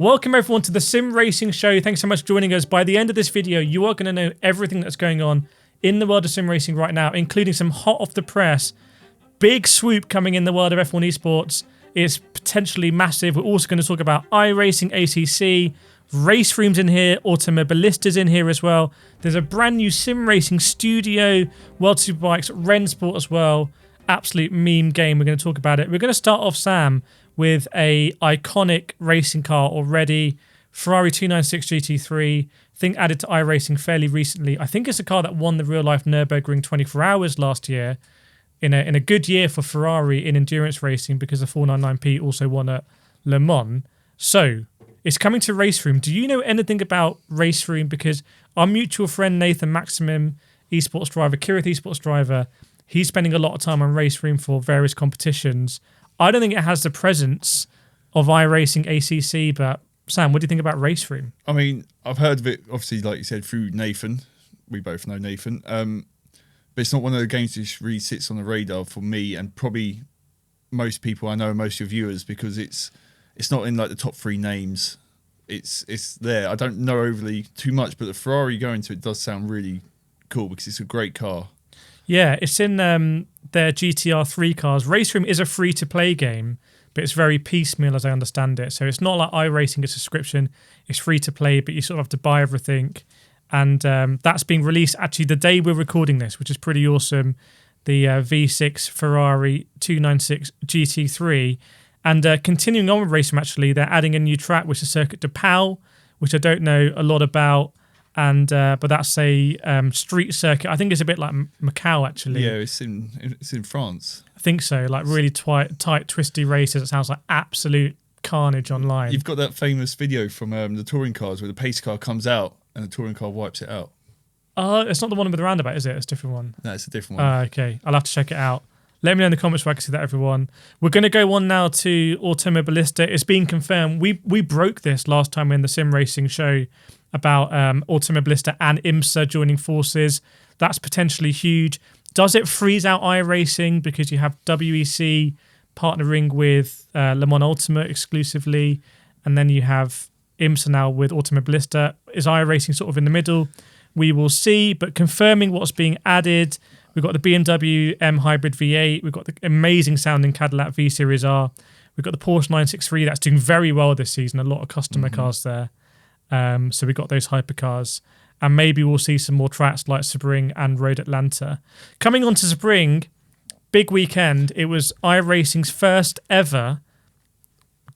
Welcome everyone to the Sim Racing Show. Thanks so much for joining us. By the end of this video, you are going to know everything that's going on in the world of sim racing right now, including some hot off the press, big swoop coming in the world of F1 Esports. It's potentially massive. We're also going to talk about iRacing, ACC, RaceRoom's in here, Automobilista's in here as well. There's a brand new sim racing studio, World Superbikes, Rennsport as well. Absolute meme game. We're going to talk about it. We're going to start off, Sam, with a iconic racing car already, Ferrari 296 GT3, thing added to iRacing fairly recently. I think it's a car that won the real-life Nürburgring 24 Hours last year, in a good year for Ferrari in endurance racing, because the 499P also won at Le Mans. So, it's coming to RaceRoom. Do you know anything about RaceRoom? Because our mutual friend Nathan Maximum, esports driver, Kireth esports driver, he's spending a lot of time on RaceRoom for various competitions. I don't think it has the presence of iRacing ACC, but Sam, what do you think about RaceRoom? I mean, I've heard of it, obviously, like you said, through Nathan. We both know Nathan. But it's not one of the games that really sits on the radar for me and probably most people I know, most of your viewers, because it's not in like the top three names. It's there. I don't know overly too much, but the Ferrari going to it does sound really cool because it's a great car. Yeah, it's in their GT3 cars. RaceRoom is a free-to-play game, but it's very piecemeal as I understand it. So it's not like iRacing, it's a subscription. It's free-to-play, but you sort of have to buy everything. And that's being released actually the day we're recording this, which is pretty awesome. The V6 Ferrari 296 GT3. And continuing on with RaceRoom, actually, they're adding a new track, which is Circuit To, which I don't know a lot about. And but that's a street circuit. I think it's a bit like Macau, actually. Yeah, it's in France. I think so. Like really tight, twisty races. It sounds like absolute carnage online. You've got that famous video from the touring cars where the pace car comes out and the touring car wipes it out. It's not the one with the roundabout, is it? It's a different one. No, it's a different one. Okay, I'll have to check it out. Let me know in the comments where I can see that, everyone. We're going to go on now to Automobilista. It's been confirmed. We broke this last time in the Sim Racing Show about Automobilista and IMSA joining forces. That's potentially huge. Does it freeze out iRacing because you have WEC partnering with Le Mans Ultimate exclusively, and then you have IMSA now with Automobilista? Is iRacing sort of in the middle? We will see, but confirming what's being added, we've got the BMW M Hybrid V8, we've got the amazing sounding Cadillac V Series R, we've got the Porsche 963 that's doing very well this season, a lot of customer cars there. So we got those hypercars, and maybe we'll see some more tracks like Sebring and Road Atlanta. Coming on to Sebring, big weekend. It was iRacing's first ever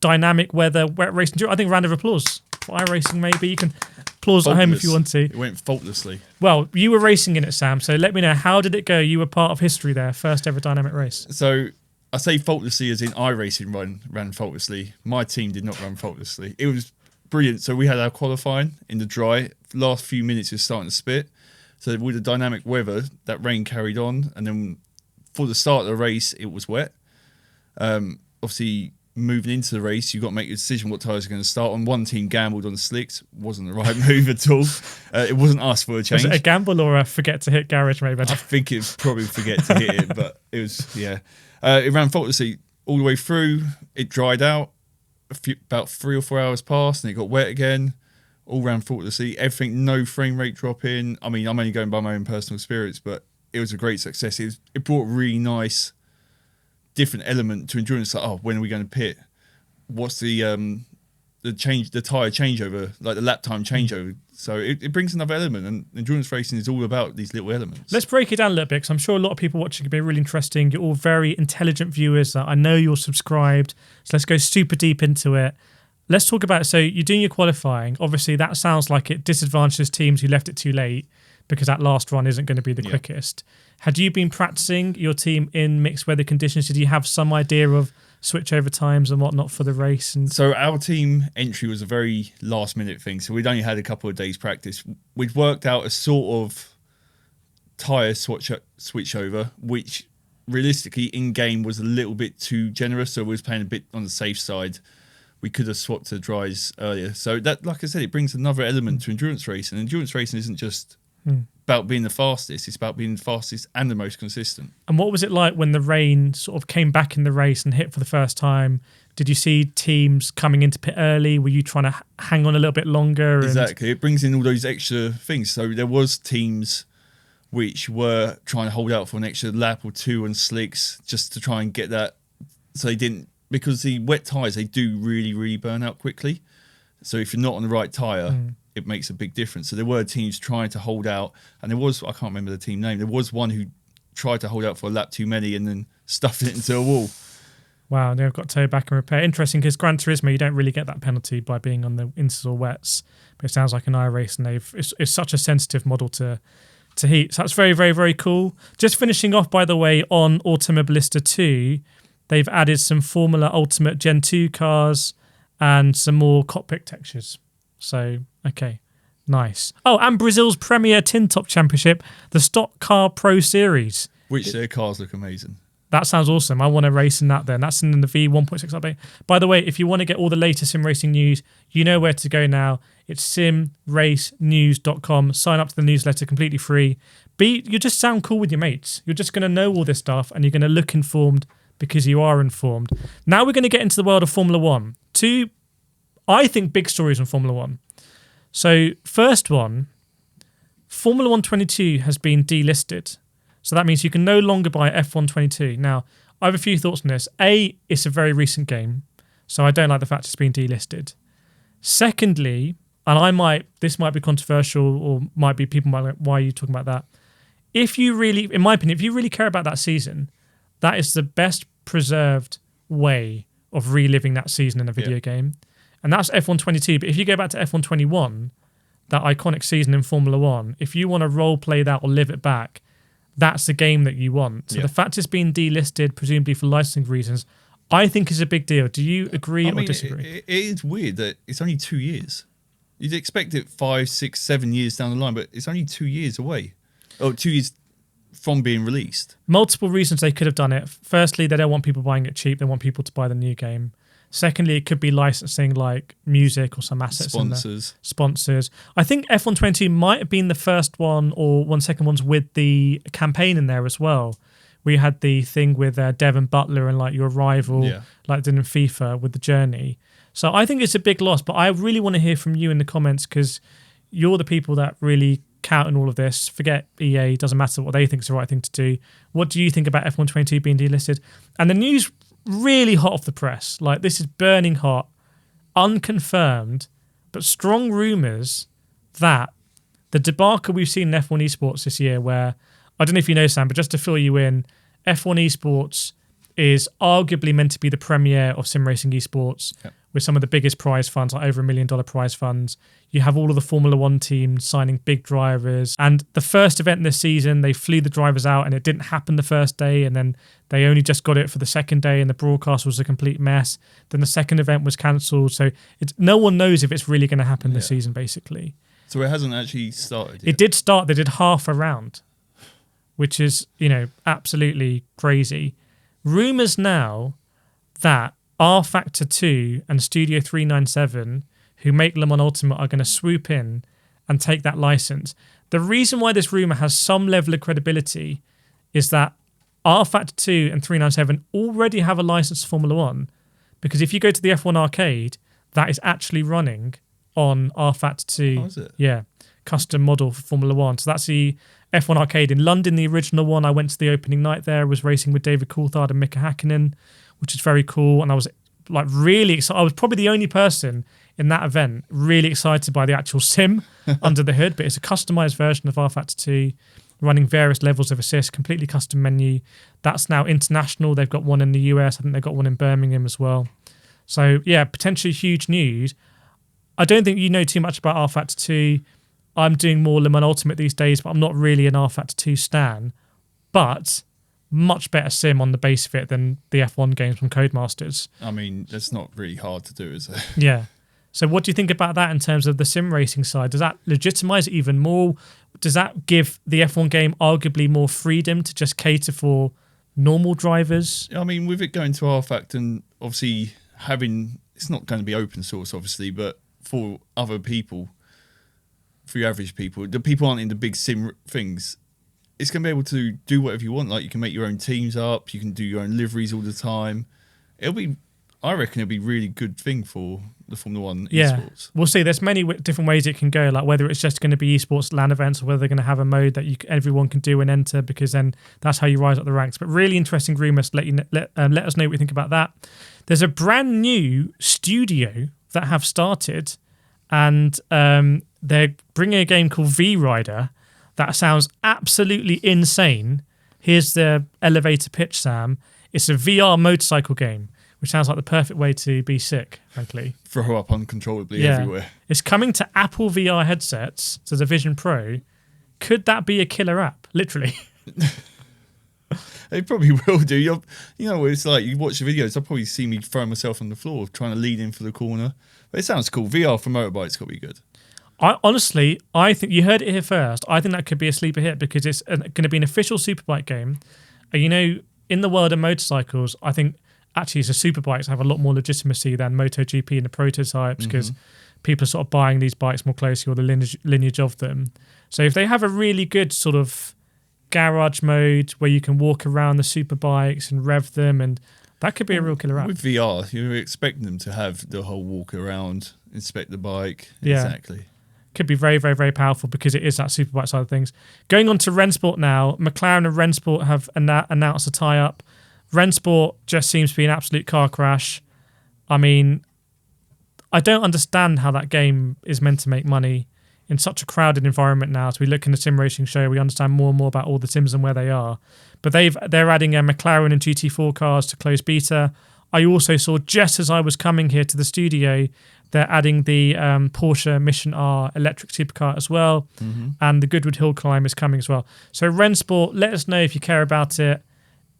dynamic weather wet racing. I think round of applause for iRacing. Maybe you can applause at home if you want to. It went faultlessly. Well, you were racing in it, Sam. So let me know, how did it go? You were part of history there, first ever dynamic race. So I say faultlessly as in iRacing ran faultlessly. My team did not run faultlessly. It was brilliant. So we had our qualifying in the dry. Last few minutes it was starting to spit. So with the dynamic weather, that rain carried on, and then for the start of the race, it was wet. Obviously, moving into the race, you've got to make a decision what tyres are going to start on. One team gambled on the slicks. Wasn't the right move at all. It wasn't us for a change. Was it a gamble or a forget to hit garage, maybe? I think it's probably forget to hit it, but it was, yeah. It ran faultlessly all the way through. It dried out. About 3 or 4 hours passed, and it got wet again. All ran faultlessly. Everything, no frame rate drop in. I mean, I'm only going by my own personal experience, but it was a great success. It brought a really nice, different element to endurance. Like, oh, when are we going to pit? What's the tyre changeover, like the lap time changeover? So it brings another element, and endurance racing is all about these little elements. Let's break it down a little bit, because I'm sure a lot of people watching can be really interesting. You're all very intelligent viewers. I know you're subscribed, so let's go super deep into it. Let's talk about it. So you're doing your qualifying. Obviously, that sounds like it disadvantages teams who left it too late, because that last run isn't going to be the quickest. Had you been practicing your team in mixed weather conditions? Did you have some idea of switchover times and whatnot for the race? And so our team entry was a very last minute thing. So we'd only had a couple of days practice. We'd worked out a sort of tyre switch over, which realistically in game was a little bit too generous. So we was playing a bit on the safe side. We could have swapped to dries earlier. So that, like I said, it brings another element to endurance racing. Endurance racing isn't just about being the fastest. It's about being the fastest and the most consistent. And what was it like when the rain sort of came back in the race and hit for the first time? Did you see teams coming into pit early? Were you trying to hang on a little bit longer? Exactly. It brings in all those extra things. So there was teams which were trying to hold out for an extra lap or two on slicks just to try and get that. So they didn't, because the wet tyres, they do really, really burn out quickly. So if you're not on the right tyre, it makes a big difference. So there were teams trying to hold out, and there was, I can't remember the team name, there was one who tried to hold out for a lap too many and then stuffed it into a wall. Wow, they've got to tow back and repair. Interesting, because Gran Turismo, you don't really get that penalty by being on the inters or wets, but it sounds like an iRacing, it's such a sensitive model to heat. So that's very, very, very cool. Just finishing off, by the way, on Automobilista 2, they've added some Formula Ultimate Gen 2 cars and some more cockpit textures. So, okay, nice. Oh, and Brazil's Premier Tin Top Championship, the Stock Car Pro Series. Which their cars look amazing. That sounds awesome. I want to race in that then. That's in the V1.6 update. By the way, if you want to get all the latest sim racing news, you know where to go now. It's simracenews.com. Sign up to the newsletter completely free. You just sound cool with your mates. You're just going to know all this stuff and you're going to look informed because you are informed. Now we're going to get into the world of Formula One. Two, I think, big stories on Formula One. So first one, Formula 122 has been delisted. So that means you can no longer buy F122. Now, I have a few thoughts on this. A, it's a very recent game, so I don't like the fact it's been delisted. Secondly, and this might be controversial, or might be people might be like, why are you talking about that? If you really, in my opinion, if you really care about that season, that is the best preserved way of reliving that season in a video game. And that's F122. But if you go back to F121, that iconic season in Formula One, if you want to role play that or live it back, that's the game that you want. So the fact it's been delisted, presumably for licensing reasons, I think is a big deal. Do you agree or disagree? It is weird that it's only 2 years. You'd expect it 5, 6, 7 years down the line, but it's only 2 years away. Or 2 years from being released. Multiple reasons they could have done it. Firstly, they don't want people buying it cheap. They want people to buy the new game. Secondly, it could be licensing like music or some assets. Sponsors. I think F120 might have been the first one or one second ones with the campaign in there as well. We had the thing with Devon Butler and like your rival, like did in FIFA with the journey. So I think it's a big loss, but I really want to hear from you in the comments because you're the people that really count in all of this. Forget EA, doesn't matter what they think is the right thing to do. What do you think about F120 being delisted? And the news really hot off the press. Like, this is burning hot, unconfirmed, but strong rumours that the debacle we've seen in F1 Esports this year, where, I don't know if you know, Sam, but just to fill you in, F1 Esports is arguably meant to be the premiere of sim racing esports with some of the biggest prize funds, like over $1 million prize funds. You have all of the Formula One teams signing big drivers. And the first event this season, they flew the drivers out and it didn't happen the first day. And then they only just got it for the second day and the broadcast was a complete mess. Then the second event was cancelled. So no one knows if it's really going to happen this season, basically. So it hasn't actually started yet? It did start. They did half a round, which is, absolutely crazy. Rumours now that R Factor 2 and Studio 397, who make Le Mans Ultimate, are going to swoop in and take that license. The reason why this rumour has some level of credibility is that R Factor 2 and 397 already have a license for Formula 1, because if you go to the F1 arcade, that is actually running on R Factor 2. Oh, is it? Yeah, custom model for Formula 1. So that's the F1 arcade in London, the original one. I went to the opening night there, was racing with David Coulthard and Mika Hakkinen, which is very cool. And I was like really excited. I was probably the only person in that event really excited by the actual sim under the hood, but it's a customized version of R Factor 2 running various levels of assist, completely custom menu. That's now international. They've got one in the US. I think they've got one in Birmingham as well. So yeah, potentially huge news. I don't think you know too much about R Factor 2. I'm doing more Le Mans Ultimate these days, but I'm not really an R Factor 2 stan. But much better sim on the base of it than the F1 games from Codemasters. I mean, that's not really hard to do, is it? Yeah. So what do you think about that in terms of the sim racing side? Does that legitimize it even more? Does that give the F1 game arguably more freedom to just cater for normal drivers? I mean, with it going to R Factor and obviously having, it's not going to be open source, obviously, but for other people, for your average people, the people aren't into big sim things. It's going to be able to do whatever you want. Like you can make your own teams up, you can do your own liveries all the time. I reckon it'll be a really good thing for the Formula One esports. We'll see. There's many different ways it can go. Like whether it's just going to be esports LAN events, or whether they're going to have a mode that everyone can do and enter, because then that's how you rise up the ranks. But really interesting rumours. Let us know what you think about that. There's a brand new studio that have started, and they're bringing a game called V-Rider that sounds absolutely insane. Here's the elevator pitch, Sam. It's a VR motorcycle game, which sounds like the perfect way to be sick, frankly. Throw up uncontrollably everywhere. It's coming to Apple VR headsets, so the Vision Pro. Could that be a killer app? Literally. They probably will do. You know, it's like you watch the videos, I'll probably see me throwing myself on the floor, trying to lead in for the corner. But it sounds cool. VR for motorbikes got to be good. I think you heard it here first. I think that could be a sleeper hit because it's going to be an official Superbike game. You know, in the world of motorcycles, I think actually the Superbikes have a lot more legitimacy than MotoGP and the prototypes because people are sort of buying these bikes more closely, or the lineage of them. So if they have a really good sort of garage mode where you can walk around the Superbikes and rev them, and that could be a real killer app. With VR, you're expecting them to have the whole walk around, inspect the bike. Yeah. Exactly. Could be very, very, very powerful because it is that Superbike side of things. Going on to Rennsport now, McLaren and Rennsport have announced a tie-up. Rennsport just seems to be an absolute car crash. I mean, I don't understand how that game is meant to make money in such a crowded environment now. As we look in the sim racing show, we understand more and more about all the sims and where they are. But they're adding a McLaren and GT4 cars to closed beta. I also saw, just as I was coming here to the studio, they're adding the Porsche Mission R electric supercar as well. And the Goodwood Hill Climb is coming as well. So Rennsport, let us know if you care about it.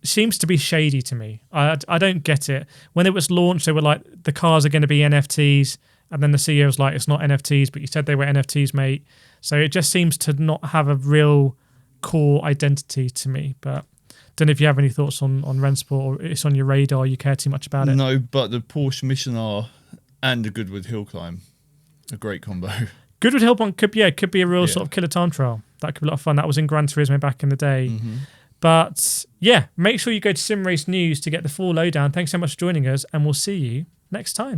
Seems to be shady to me. I don't get it. When it was launched, they were like, the cars are going to be NFTs. And then the CEO was like, it's not NFTs, but you said they were NFTs, mate. So it just seems to not have a real core identity to me. But don't know if you have any thoughts on Rennsport, or it's on your radar, you care too much about it. No, but the Porsche Mission R and the Goodwood Hill Climb, a great combo. Goodwood Hill Climb could be a real sort of killer time trial. That could be a lot of fun. That was in Gran Turismo back in the day. But yeah, make sure you go to Sim Race News to get the full lowdown. Thanks so much for joining us, and we'll see you next time.